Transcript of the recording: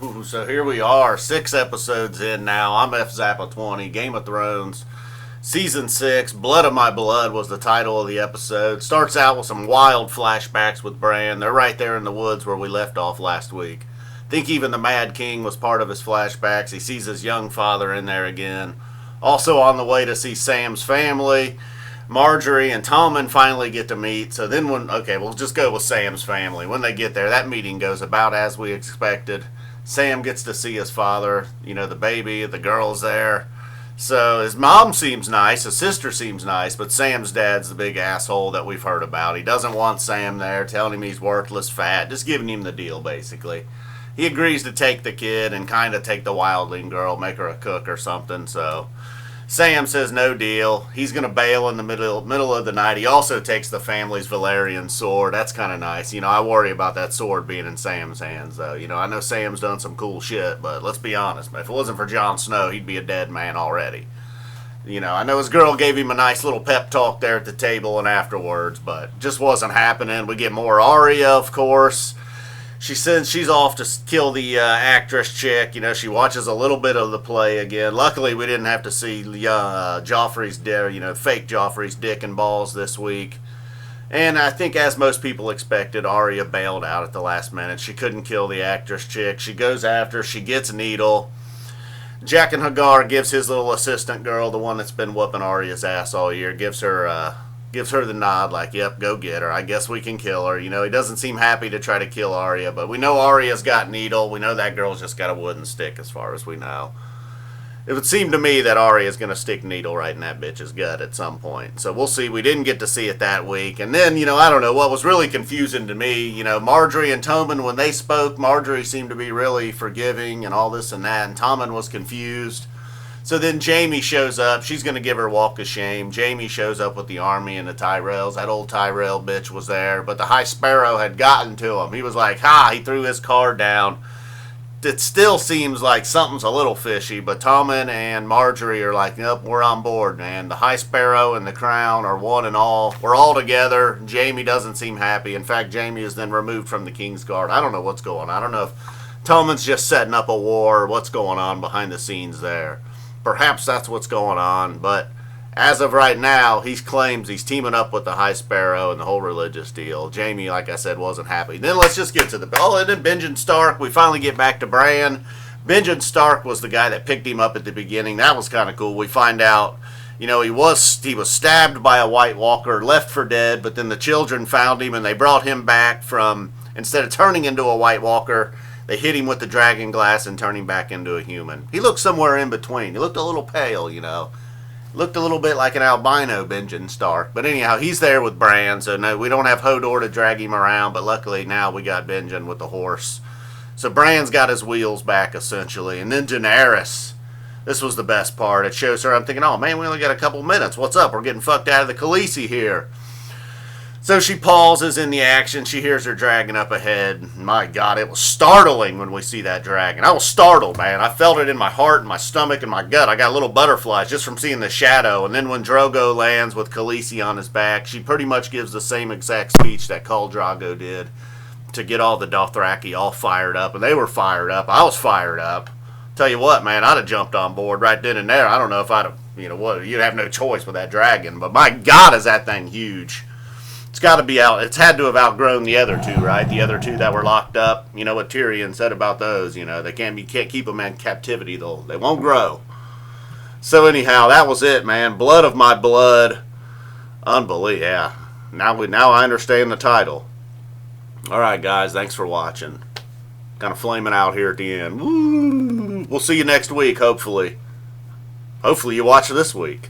Ooh, so here we are, 6 episodes in now. I'm F Zappa 20, Game of Thrones, Season 6, Blood of My Blood was the title of the episode. Starts out with some wild flashbacks with Bran. They're right there in the woods where we left off last week. I think even the Mad King was part of his flashbacks. He sees his young father in there again. Also on the way to see Sam's family. Marjorie and Tommen finally get to meet. So then we'll just go with Sam's family. When they get there, that meeting goes about as we expected. Sam gets to see his father, the baby, the girl's there. So his mom seems nice, his sister seems nice, but Sam's dad's the big asshole that we've heard about. He doesn't want Sam there, telling him he's worthless, fat, just giving him the deal, basically. He agrees to take the kid and kind of take the wildling girl, make her a cook or something, so Sam says no deal. He's going to bail in the middle of the night. He also takes the family's Valyrian sword. That's kind of nice. I worry about that sword being in Sam's hands, though. I know Sam's done some cool shit, but let's be honest. If it wasn't for Jon Snow, he'd be a dead man already. I know his girl gave him a nice little pep talk there at the table and afterwards, but just wasn't happening. We get more Arya, of course. She says she's off to kill the actress chick. She watches a little bit of the play again. Luckily, we didn't have to see Joffrey's fake Joffrey's dick and balls this week. And I think, as most people expected, Arya bailed out at the last minute. She couldn't kill the actress chick. She goes after. She gets Needle. Jack and Hagar gives his little assistant girl, the one that's been whooping Arya's ass all year, gives her the nod like, yep, go get her. I guess we can kill her. He doesn't seem happy to try to kill Arya, but we know Arya's got Needle. We know that girl's just got a wooden stick as far as we know. It would seem to me that Arya's going to stick Needle right in that bitch's gut at some point. So we'll see. We didn't get to see it that week. And then, I don't know, what was really confusing to me, Marjorie and Tommen, when they spoke, Marjorie seemed to be really forgiving and all this and that, and Tommen was confused. So then Jaime shows up. She's going to give her walk of shame. Jaime shows up with the army and the Tyrells. That old Tyrell bitch was there. But the High Sparrow had gotten to him. He was like, he threw his card down. It still seems like something's a little fishy. But Tommen and Marjorie are like, nope, we're on board, man. The High Sparrow and the Crown are one and all. We're all together. Jaime doesn't seem happy. In fact, Jaime is then removed from the King's Guard. I don't know what's going on. I don't know if Tommen's just setting up a war or what's going on behind the scenes there. Perhaps that's what's going on, but as of right now, he claims he's teaming up with the High Sparrow and the whole religious deal. Jaime, like I said, wasn't happy. Then let's just get to and then Benjen Stark. We finally get back to Bran. Benjen Stark was the guy that picked him up at the beginning. That was kind of cool. We find out, he was stabbed by a White Walker, left for dead, but then the children found him and they brought him back from, instead of turning into a White Walker, they hit him with the dragon glass and turned him back into a human. He looked somewhere in between. He looked a little pale, Looked a little bit like an albino Benjen Stark. But anyhow, he's there with Bran, so no, we don't have Hodor to drag him around, but luckily now we got Benjen with the horse. So Bran's got his wheels back, essentially. And then Daenerys. This was the best part. It shows her, I'm thinking, oh man, we only got a couple minutes. What's up? We're getting fucked out of the Khaleesi here. So she pauses in the action. She hears her dragon up ahead. My God, it was startling when we see that dragon. I was startled, man. I felt it in my heart and my stomach and my gut. I got little butterflies just from seeing the shadow. And then when Drogo lands with Khaleesi on his back, she pretty much gives the same exact speech that Khal Drogo did to get all the Dothraki all fired up. And they were fired up. I was fired up. Tell you what, man, I'd have jumped on board right then and there. I don't know if I'd have, you'd have no choice with that dragon. But my God, is that thing huge. It's got to be out. It's had to have outgrown the other two, right? The other two that were locked up. You know what Tyrion said about those. They can't keep them in captivity. They won't grow. So anyhow, that was it, man. Blood of my blood. Unbelievable. Yeah. Now I understand the title. All right, guys. Thanks for watching. Kind of flaming out here at the end. Woo! We'll see you next week. Hopefully you watch this week.